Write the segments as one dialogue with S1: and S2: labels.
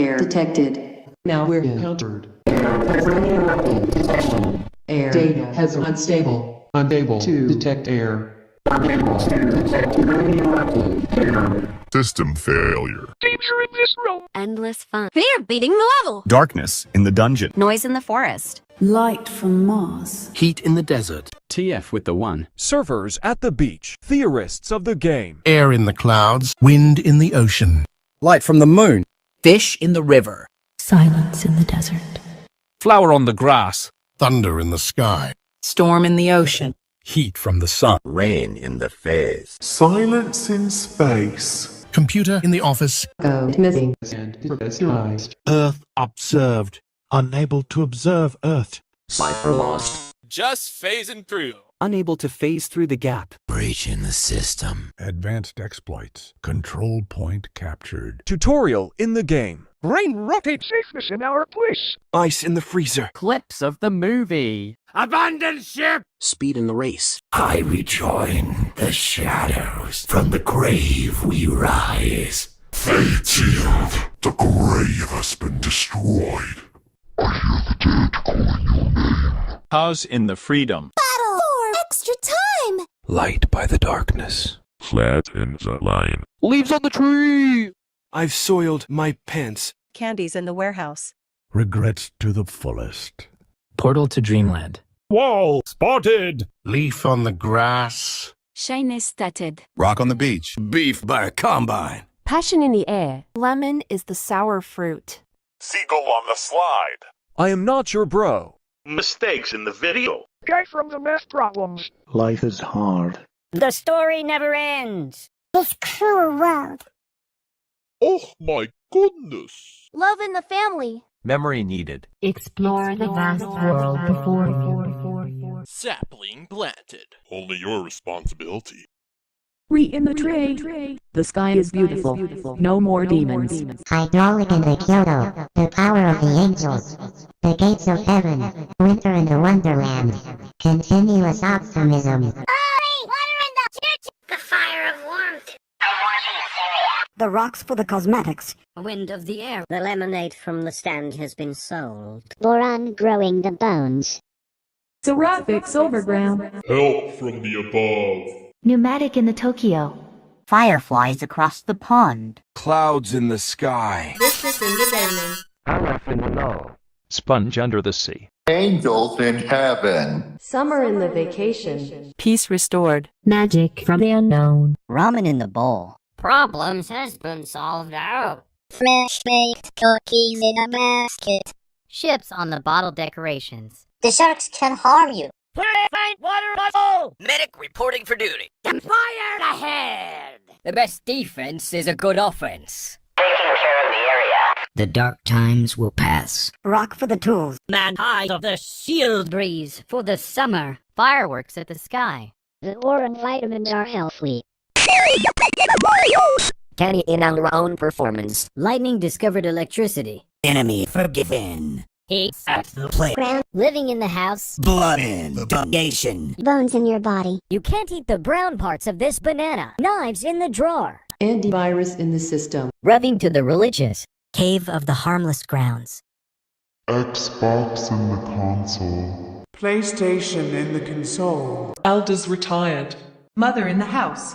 S1: Air detected. Now we're encountered. Air data has unstable. Unable to detect air.
S2: System failure.
S3: Danger in this room.
S4: Endless fun. Fear beating the level.
S5: Darkness in the dungeon.
S4: Noise in the forest.
S6: Light from Mars.
S7: Heat in the desert.
S8: TF with the 1.
S9: Surfers at the beach. Theorists of the game.
S10: Air in the clouds. Wind in the ocean.
S7: Light from the moon.
S11: Fish in the river.
S6: Silence in the desert.
S7: Flower on the grass.
S10: Thunder in the sky.
S11: Storm in the ocean.
S5: Heat from the sun.
S12: Rain in the face.
S13: Silence in space.
S10: Computer in the office.
S1: Code missing and personalized.
S14: Earth observed. Unable to observe Earth.
S12: Cipher lost.
S15: Just phasing through.
S7: Unable to phase through the gap.
S12: Breach in the system.
S2: Advanced exploits. Control point captured.
S9: Tutorial in the game.
S3: Rain rocket. Safeness in our place.
S7: Ice in the freezer.
S8: Clips of the movie.
S15: Abandon ship.
S7: Speed in the race.
S12: I rejoin the shadows. From the grave we rise.
S2: Fate sealed. The grave has been destroyed. I hear the dead calling your name.
S8: Pause in the freedom.
S4: Battle for extra time.
S5: Light by the darkness.
S2: Flat in the line.
S7: Leaves on the tree. I've soiled my pants.
S16: Candies in the warehouse.
S13: Regrets to the fullest.
S11: Portal to Dreamland.
S13: Wall spotted.
S10: Leaf on the grass.
S4: Shine started.
S5: Rock on the beach.
S7: Beef by a combine.
S4: Passion in the air. Lemon is the sour fruit.
S2: Seagull on the slide.
S9: I am not your bro.
S13: Mistakes in the video.
S3: Guy from the math problems.
S14: Life is hard.
S17: The story never ends.
S4: This cruel world.
S13: Oh my goodness.
S4: Love in the family.
S8: Memory needed.
S6: Explore the vast world before you.
S15: Sapling planted.
S2: Only your responsibility.
S1: Read in the tray. The sky is beautiful. No more demons.
S18: Hydraulic in the Kyoto. The power of the angels. The gates of heaven. Winter in the wonderland. Continuous optimism.
S17: Water in the church. The fire of warmth.
S18: The rocks for the cosmetics.
S17: Wind of the air. The lemonade from the stand has been sold.
S18: Boron growing the bones.
S1: Seraphic overground.
S2: Help from the above.
S6: Pneumatic in the Tokyo.
S17: Fireflies across the pond.
S7: Clouds in the sky.
S17: Vicious in the daily.
S8: Araf in the know. Sponge under the sea.
S12: Angels in heaven.
S4: Summer in the vacation.
S6: Peace restored. Magic from the unknown.
S17: Ramen in the bowl. Problems has been solved out. Fresh baked cookies in a basket. Ships on the bottle decorations. The sharks can harm you.
S15: Find water bottle.
S11: Medic reporting for duty.
S17: Fire ahead!
S11: The best defense is a good offense.
S17: Taking care of the area.
S11: The dark times will pass.
S18: Rock for the tools.
S17: Man high of the shield breeze for the summer.
S4: Fireworks at the sky.
S18: The ore and vitamins are healthy.
S11: Candy in our own performance.
S17: Lightning discovered electricity.
S11: Enemy forgiven.
S17: Heat
S11: At the plate.
S17: living in the house.
S11: Blood in the nation.
S18: Bones in your body.
S17: You can't eat the brown parts of this banana. Knives in the drawer.
S1: Antivirus in the system.
S17: Rubbing to the religious. Cave of the harmless grounds.
S2: Xbox in the console.
S19: PlayStation in the console.
S1: Elders retired.
S16: Mother in the house.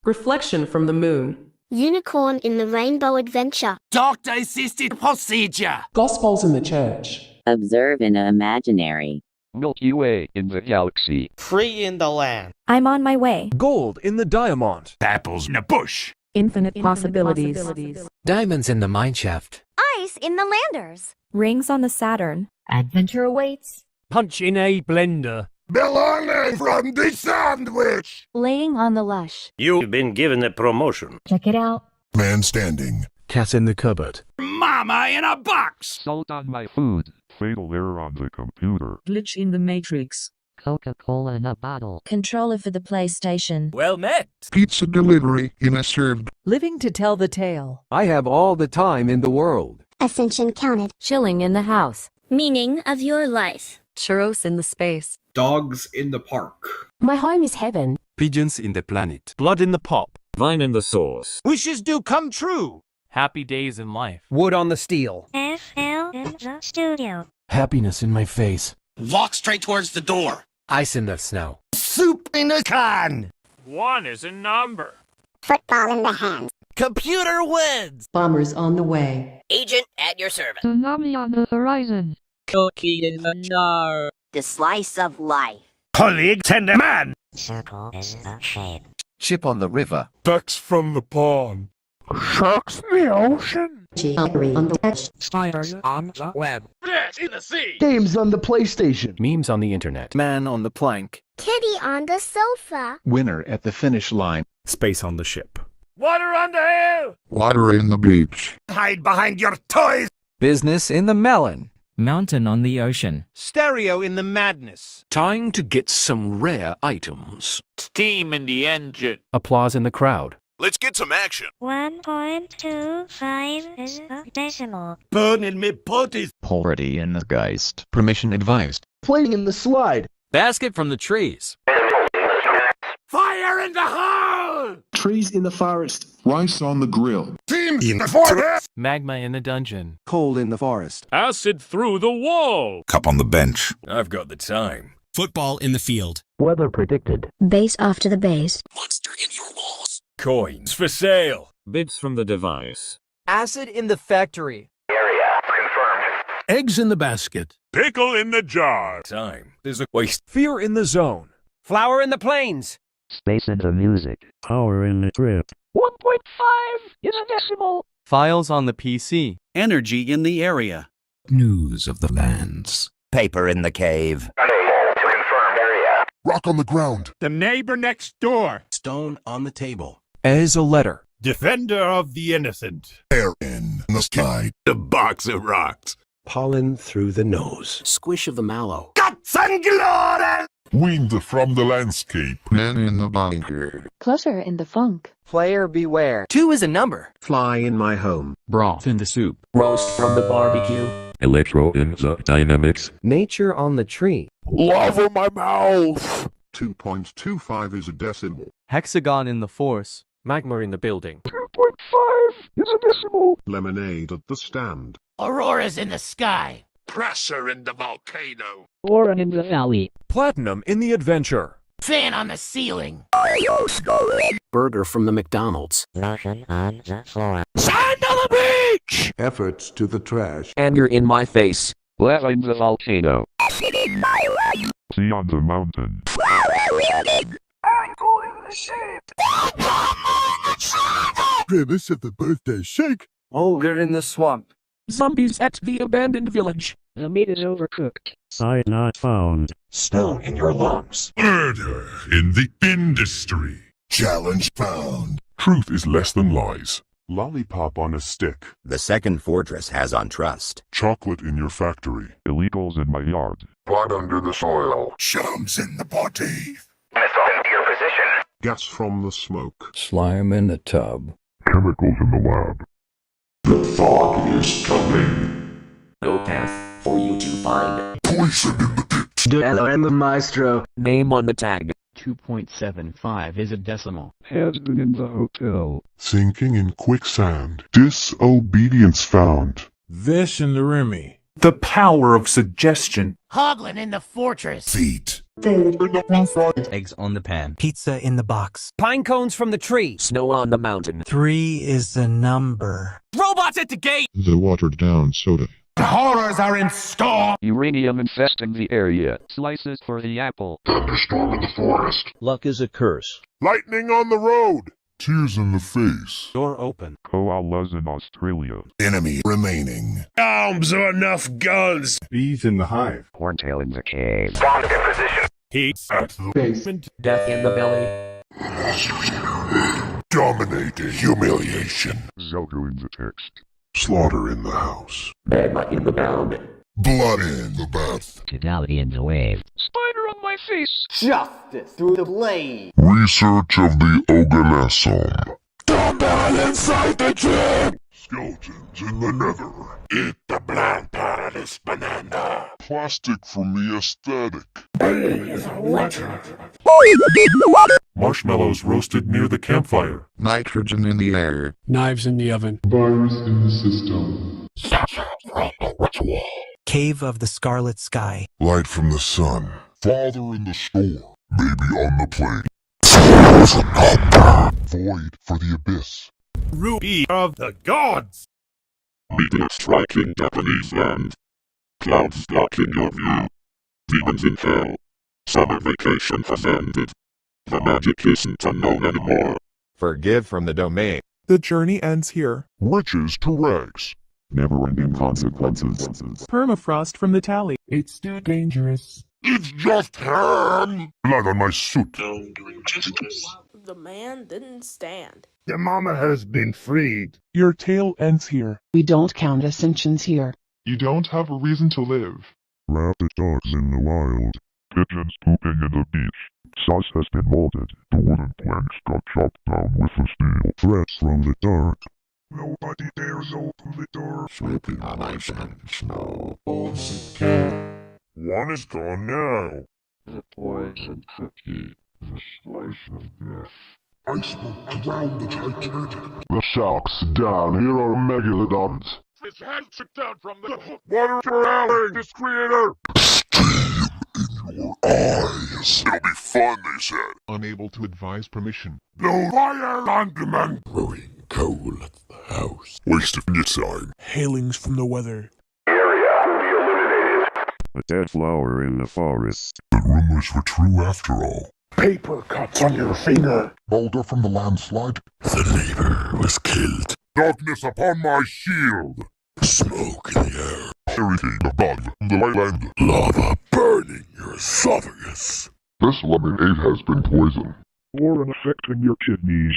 S1: Reflection from the moon.
S18: Unicorn in the rainbow adventure.
S7: Doctor-assisted procedure.
S1: Gospels in the church.
S20: Observe in a imaginary.
S8: Milky Way in the galaxy.
S15: Free in the land.
S4: I'm on my way.
S9: Gold in the diamond.
S5: Apples in a bush.
S1: Infinite possibilities.
S7: Diamonds in the mineshaft.
S4: Ice in the landers. Rings on the Saturn.
S6: Adventure awaits.
S15: Punch in a blender.
S2: Bologna from the sandwich.
S4: Laying on the lush.
S15: You've been given a promotion.
S6: Check it out.
S2: Man standing.
S13: Cat in the cupboard.
S7: Mama in a box.
S8: Salt on my food.
S2: Fatal error on the computer.
S1: Glitch in the matrix.
S20: Coca-Cola in a bottle.
S4: Controller for the PlayStation.
S15: Well met.
S10: Pizza delivery in a served.
S1: Living to tell the tale.
S7: I have all the time in the world.
S18: Ascension counted.
S4: Chilling in the house.
S17: Meaning of your life.
S4: Churros in the space.
S7: Dogs in the park.
S4: My home is heaven.
S7: Pigeons in the planet.
S8: Blood in the pop.
S15: Vine in the sauce.
S7: Wishes do come true.
S21: Happy days in life.
S15: Wood on the steel.
S17: FL in the studio.
S7: Happiness in my face.
S12: Walk straight towards the door.
S15: Ice in the snow.
S12: Soup in a can.
S21: 1 is a number.
S17: Football in the hands.
S12: Computer wins.
S16: Bombers on the way.
S11: Agent at your service.
S20: Tsunami on the horizon.
S11: Cookie in the jar. The slice of life.
S13: Colleague tender man.
S11: Circle in the shape.
S5: Chip on the river.
S10: Ducks from the pond.
S3: Sharks in the ocean.
S16: Geometry on the edge.
S3: Spiders on the web.
S13: Rats in the sea.
S7: Games on the PlayStation.
S15: Memes on the internet.
S5: Man on the plank.
S17: Kitty on the sofa.
S5: Winner at the finish line.
S13: Space on the ship. Water on the hill.
S10: Water in the beach.
S13: Hide behind your toys.
S5: Business in the melon.
S20: Mountain on the ocean.
S15: Stereo in the madness.
S7: Time to get some rare items.
S8: Steam in the engine.
S15: Applause in the crowd.
S13: Let's get some action.
S17: 1.25 is a decimal.
S13: Burning me potties.
S8: Poverty in the Geist. Permission advised.
S7: Playing in the slide.
S21: Basket from the trees.
S13: Fire in the hole.
S2: Trees in the forest. Rice on the grill.
S13: Team in the forest.
S21: Magma in the dungeon.
S7: Cold in the forest.
S13: Acid through the wall.
S2: Cup on the bench.
S13: I've got the time.
S12: Football in the field.
S15: Weather predicted.
S17: Base after the base.
S2: Monster in your walls.
S13: Coins for sale.
S8: Bits from the device.
S15: Acid in the factory.
S13: Area confirmed.
S12: Eggs in the basket.
S13: Pickle in the jar. Time. There's a waste.
S9: Fear in the zone.
S15: Flower in the plains.
S20: Space and the music. Power in the trip.
S3: 1.5 is a decimal.
S21: Files on the PC.
S12: Energy in the area. News of the lands.
S11: Paper in the cave.
S13: Confirmed area.
S2: Rock on the ground.
S13: The neighbor next door.
S12: Stone on the table.
S9: As a letter.
S13: Defender of the innocent.
S2: Air in the sky.
S13: The box of rocks.
S7: Pollen through the nose.
S12: Squish of the mallow.
S13: Guts and glory.
S2: Wind from the landscape. Man in the bunker.
S16: Clutter in the funk.
S15: Player beware. 2 is a number.
S7: Fly in my home.
S21: Broth in the soup.
S15: Roast from the barbecue.
S2: Electro in the dynamics.
S15: Nature on the tree.
S2: Lava my mouth. 2.25 is a decimal.
S21: Hexagon in the force.
S15: Magma in the building.
S3: 2.5 is a decimal.
S2: Lemonade at the stand.
S11: Auroras in the sky.
S2: Pressure in the volcano.
S16: Oran in the valley.
S9: Platinum in the adventure.
S11: Fan on the ceiling.
S12: Burger from the McDonald's.
S11: Lotion on the floor.
S13: Sand on the beach.
S10: Efforts to the trash.
S15: Anger in my face.
S8: Lava in the volcano.
S2: Sea on the mountain.
S3: Ankle in the shape.
S2: Grimace at the birthday shake.
S15: Ogre in the swamp.
S3: Zombies at the abandoned village.
S16: The meat is overcooked.
S20: Site not found.
S2: Stone in your lungs. Murder in the industry. Challenge found. Truth is less than lies. Lollipop on a stick.
S12: The second fortress has on trust.
S2: Chocolate in your factory. Illegals in my yard. Blood under the soil. Chums in the body.
S13: Missile into your position.
S2: Gas from the smoke.
S5: Slime in the tub.
S2: Chemicals in the lab. The fog is coming.
S15: No path for you to find.
S2: Poison in the pit.
S15: Duello and the maestro. Name on the tag.
S20: 2.75 is a decimal.
S3: Has been in the hotel.
S2: Sinking in quicksand. Disobedience found.
S10: Vish and the Remy.
S5: The power of suggestion.
S11: Hoglin in the fortress.
S2: Feet.
S16: Food.
S5: Eggs on the pan.
S14: Pizza in the box.
S15: Pine cones from the tree.
S7: Snow on the mountain.
S14: 3 is the number.
S15: Robots at the gate.
S2: The watered down soda.
S13: The horrors are in store.
S8: Uranium infesting the area. Slices for the apple.
S2: Thunderstorm in the forest.
S5: Luck is a curse.
S2: Lightning on the road. Tears in the face.
S7: Door open.
S2: Koalas in Australia. Enemy remaining.
S13: Arms are enough guns.
S2: Bees in the hive.
S8: Horntail in the cave.
S13: Bombs in position. Heat
S2: At the
S13: basement.
S15: Death in the belly.
S2: dominating humiliation. Zelda in the text. Slaughter in the house.
S15: Magma in the bound.
S2: Blood in the bath.
S20: Totality in the wave.
S3: Spider on my face.
S15: Justice through the blade.
S2: Research of the Oganesson. Combat inside the gym. Skeletons in the nether. Eat the bland paradise banana. Plastic from the aesthetic.
S12: Is a legend.
S2: Marshmallows roasted near the campfire.
S10: Nitrogen in the air.
S3: Knives in the oven.
S2: Virus in the system.
S7: Cave of the Scarlet Sky.
S2: Light from the sun. Father in the store. Baby on the plate. Void for the abyss.
S13: Ruby of the gods!
S2: Meteor striking Japanese land. Clouds blocking your view. Demons in hell. Summer vacation has ended. The magic isn't unknown anymore.
S13: Forgive from the domain.
S9: The journey ends here.
S2: Riches to rags.
S10: Never-ending consequences.
S3: Permafrost from the tally.
S10: It's too dangerous.
S2: It's just ham! Blood on my suit.
S19: The man didn't stand.
S13: The mama has been freed.
S3: Your tale ends here.
S6: We don't count ascensions here.
S2: You don't have a reason to live.
S10: Rabid dogs in the wild. Pigeons pooping in the beach. Sauce has been molded. The wooden planks got chopped down with a steel. Threats from the dark.
S2: Nobody dares open the door.
S10: Slipping on ice and snow.
S2: One is gone now.
S10: The poison cookie. The slice of death.
S2: Iceberg around the Titanic.
S10: The sharks down here are megalodons.
S2: His hand took down from the hook. Water surrounding this creator. Steam in your eyes. It'll be fun, they said. Unable to advise permission. No fire on demand.
S10: Brewing coal at the house.
S2: Waste of your time.
S3: Hailings from the weather.
S13: Area will be eliminated.
S20: A dead flower in the forest.
S2: The rumors were true after all.
S10: Paper cuts on your finger.
S2: Boulder from the landslide.
S10: The neighbor was killed.
S2: Darkness upon my shield.
S10: Smoke in the air.
S2: Everything above the land.
S10: Lava burning your esophagus.
S2: This lemonade has been poisoned.
S3: Or affecting your kidneys.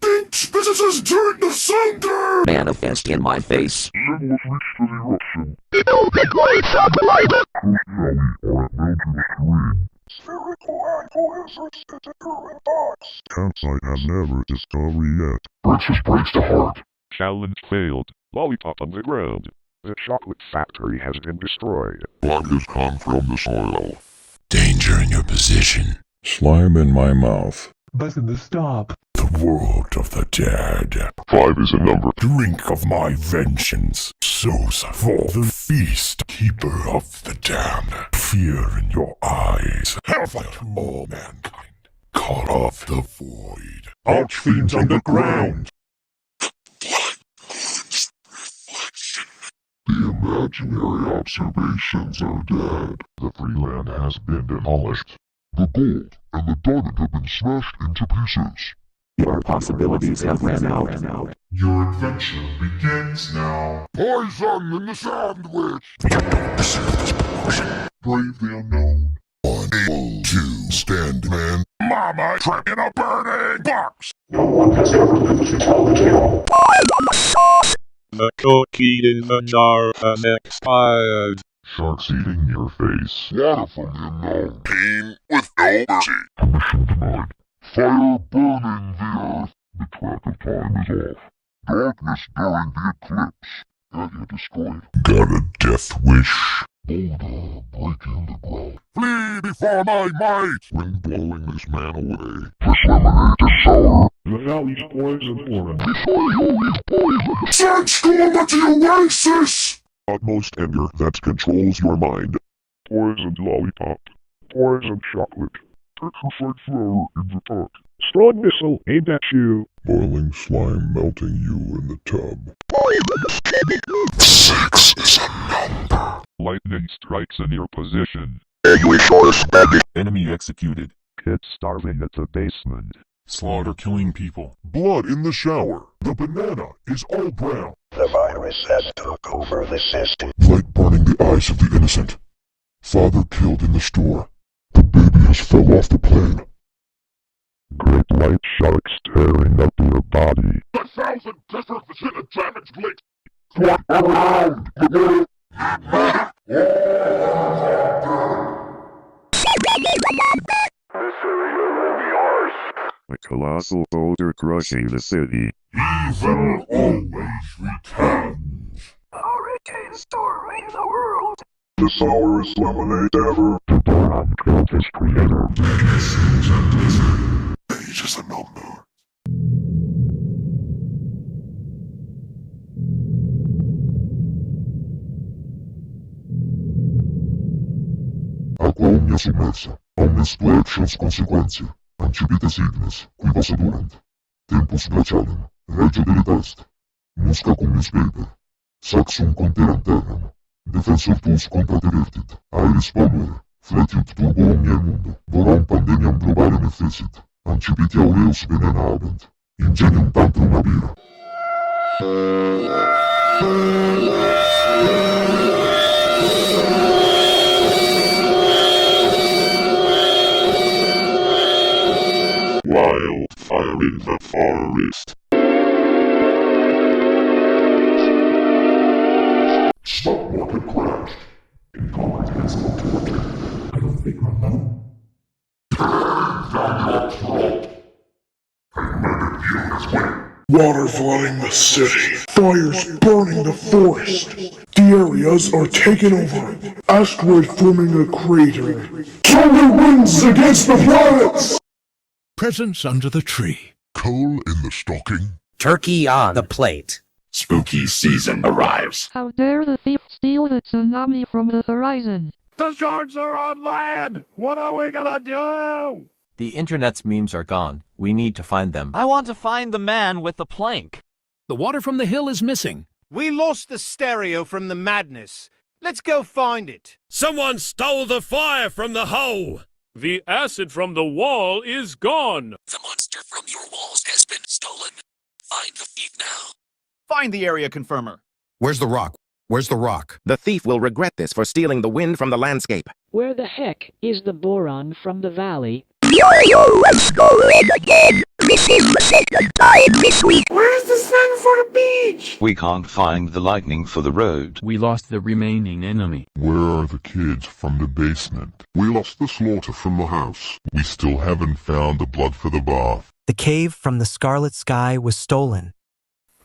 S2: Thinks businesses turn to sunder!
S15: Manifest in my face.
S2: Level has reached the eruption.
S13: You don't get great something like that!
S2: Cruise Valley or at mountain stream.
S13: Spherical acquiescence is occurring thoughts.
S10: Campsite has never discovered yet.
S2: Breaks the heart.
S3: Challenge failed. Lollipop on the ground. The chocolate factory has been destroyed.
S2: Blood has come from the soil.
S10: Danger in your position. Slime in my mouth.
S3: Button the stop.
S10: The world of the dead.
S2: 5 is a number.
S10: Drink of my vengeance. Souls for the feast. Keeper of the damned. Fear in your eyes. Hellfire to all mankind. Call off the void.
S2: Archfiends underground. The imaginary observations are dead. The free land has been demolished. The gold and the diamond have been smashed into pieces.
S15: Your possibilities have ran out.
S2: Your adventure begins now. Poison in the sandwich! Brave the unknown. Unable to stand, man. Mama trapped in a burning box!
S13: No one has ever lived to tell the tale.
S3: The cookie in the jar has expired.
S2: Sharks eating your face. Water from the unknown. Pain with no mercy. Permission denied. Fire burning the earth. The track of time is off. Darkness during the eclipse. Area destroyed. Got a death wish. Boulder breaking the ground. Flee before my might! Wind blowing this man away. This lemonade is sour.
S3: The valley's poison foreign.
S2: Before you leave poison. Sandstorm at the oasis!
S10: Utmost anger that controls your mind.
S3: Poisoned lollipop. Poisoned chocolate. Petrified flower in the dark. Strong missile aimed at you.
S10: Boiling slime melting you in the tub.
S2: 6 is a number.
S3: Lightning strikes in your position.
S2: Enemy executed.
S3: Kids starving at the basement.
S2: Slaughter killing people. Blood in the shower. The banana is all brown.
S13: The virus has took over the system.
S2: Light burning the eyes of the innocent. Father killed in the store. The baby has fell off the plane.
S3: Great white sharks tearing up your body.
S2: 1,000 districts hit a damaged lake. What around?
S13: This area will be ours.
S20: A colossal boulder crushing the city.
S2: Evil always returns.
S13: Hurricane story in the world. The sourest lemonade ever.
S2: The Boron killed his creator.
S10: Age is a number.
S2: Aqua omnia submersa, omnes tuacios consequentia, ancipites ignes, qui posse durant. Tempus glacialem, regio delita est. Musca cum newspaper. Saxum conterant terram. Defensor tuus contra te vertit. Aeris polvere. Fletiut turbo omnia mundo. Boron pandemiam globalem effecit. Ancipiti aureus venena habent. Ingenium tantrum abira. Wildfire in the forest.
S10: Stock market crashed. Incomprehensible torture. I don't think I'm home.
S3: Water flooding the city. Fires burning the forest. The areas are taken over. Asteroid forming a crater. Solar winds against the planets!
S12: Presents under the tree.
S10: Coal in the stocking.
S1: Turkey on the plate.
S10: Spooky season arrives.
S22: How dare the thief steal the tsunami from the horizon?
S3: The sharks are on land! What are we gonna do?
S21: The internet's memes are gone. We need to find them.
S9: I want to find the man with the plank.
S12: The water from the hill is missing.
S23: We lost the stereo from the madness. Let's go find it.
S24: Someone stole the fire from the hole.
S25: The acid from the wall is gone.
S12: The monster from your walls has been stolen. Find the thief now.
S26: Find the area confirmer.
S27: Where's the rock? Where's the rock?
S1: The thief will regret this for stealing the wind from the landscape.
S16: Where the heck is the boron from the valley?
S13: Let's go in again. This is the second time this week.
S28: Where's the sun for the beach?
S29: We can't find the lightning for the road.
S21: We lost the remaining enemy.
S2: Where are the kids from the basement? We lost the slaughter from the house. We still haven't found the blood for the bath.
S30: The cave from the scarlet sky was stolen.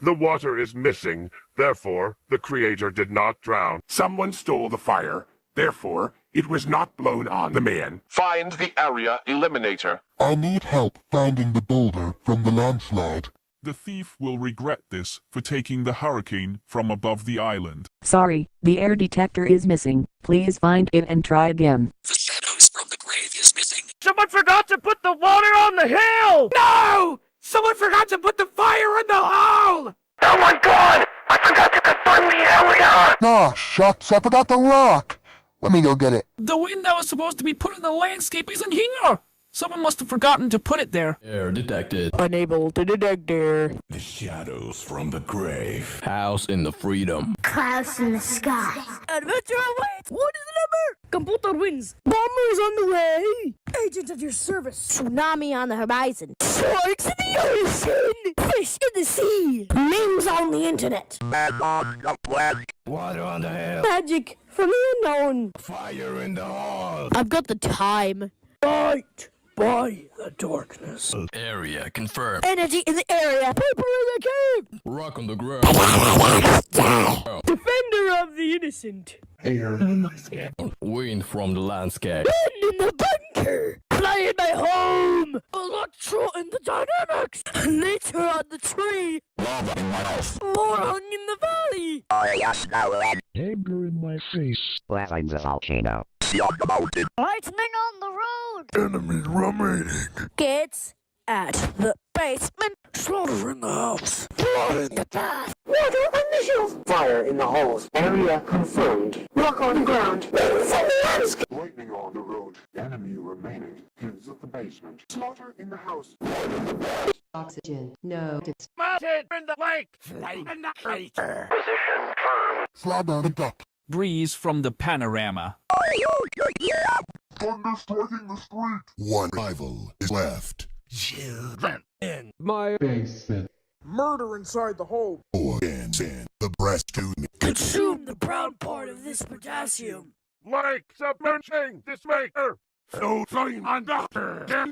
S10: The water is missing. Therefore, the creator did not drown. Someone stole the fire. Therefore, it was not blown on the man.
S31: Find the area eliminator.
S2: I need help finding the boulder from the landslide.
S10: The thief will regret this for taking the hurricane from above the island.
S32: Sorry, the air detector is missing. Please find it and try again.
S12: The shadows from the grave is missing.
S28: Someone forgot to put the water on the hill! No! Someone forgot to put the fire in the hole!
S13: Oh my god! I forgot to confirm the area!
S33: Oh, shucks, I forgot the rock. Let me go get it.
S28: The wind that was supposed to be put in the landscape isn't here! Someone must have forgotten to put it there.
S34: Air detected.
S28: Unable to detect air.
S10: The shadows from the grave.
S34: House in the freedom.
S17: Clouds in the sky.
S28: Adventure awaits! What is the number? Computer wins. Bombers on the way. Agents at your service. Tsunami on the horizon. Sharks in the ocean. Fish in the sea. Memes on the internet.
S10: Water on the hill.
S28: Magic from the unknown.
S10: Fire in the hall.
S28: I've got the time. Fight by the darkness.
S34: Area confirmed.
S28: Energy in the area. Paper in the cave.
S34: Rock on the ground.
S28: Defender of the innocent.
S10: Air in the sky.
S34: Wind from the landscape.
S28: Wind in the bunker. Play in my home. Electro in the dynamics. Nature on the tree.
S10: Lava in my house.
S28: Boron in the valley.
S3: Anger in my face.
S15: Lava in the volcano.
S17: Lightning on the road.
S10: Enemy remaining.
S28: Kids at the basement. Slaughter in the house. Blood in the bath. Water on the hills.
S13: Fire in the halls. Area confirmed. Rock on the ground. Lightning on the road. Enemy remaining. Kids at the basement. Slaughter in the house.
S6: Oxygen. No.
S28: Mountain in the lake. Flame in the crater.
S13: Position firm.
S33: Slab on the duck.
S34: Breeze from the panorama.
S2: Thunder striking the street.
S10: One rival is left.
S28: Children in
S3: My basement.
S28: murder inside the hole.
S10: Organs in the breast to me.
S28: Consume the brown part of this potassium.
S10: Like submerging this maker. No flame on doctor.
S13: Position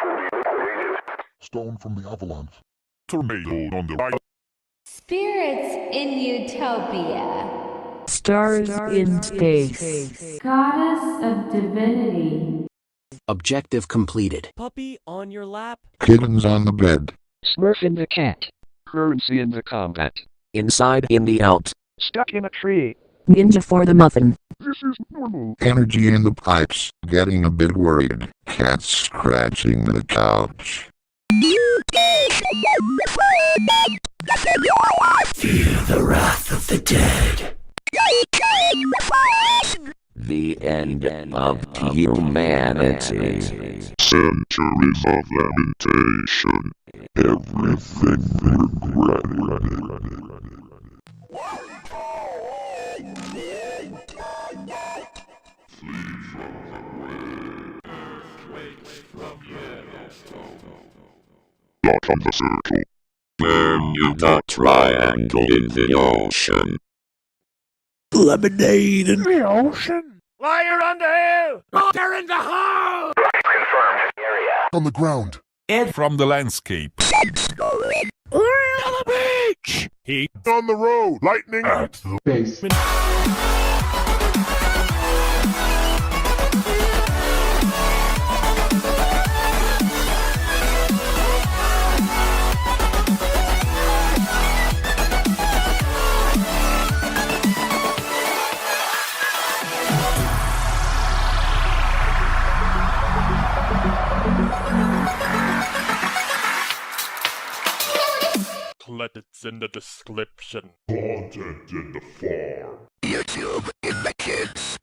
S13: completed.
S2: Stone from the avalanche.
S10: Tornado on the right.
S35: Spirits in Utopia.
S32: Stars in space.
S4: Goddess of divinity.
S1: Objective completed.
S5: Puppy on your lap.
S2: Kittens on the bed.
S16: Smurf in the cat.
S31: Currency in the combat.
S1: Inside in the out.
S31: Stuck in a tree.
S32: Ninja for the muffin.
S31: This is normal.
S2: Energy in the pipes. Getting a bit worried. Cat scratching the couch.
S12: Fear the wrath of the dead. The end of humanity.
S2: Centuries of lamentation. Everything regretted. Lock on the circle. Bermuda Triangle in the ocean.
S3: Lemonade in the ocean.
S5: Liar on the hill. Water in the hole.
S31: Confirmed area.
S33: On the ground.
S10: Ed from the landscape.
S3: We're on the beach.
S10: Heat
S33: On the road. Lightning
S10: at the
S33: base.
S10: credits in the description.
S2: Content in the farm.
S12: YouTube in the kids.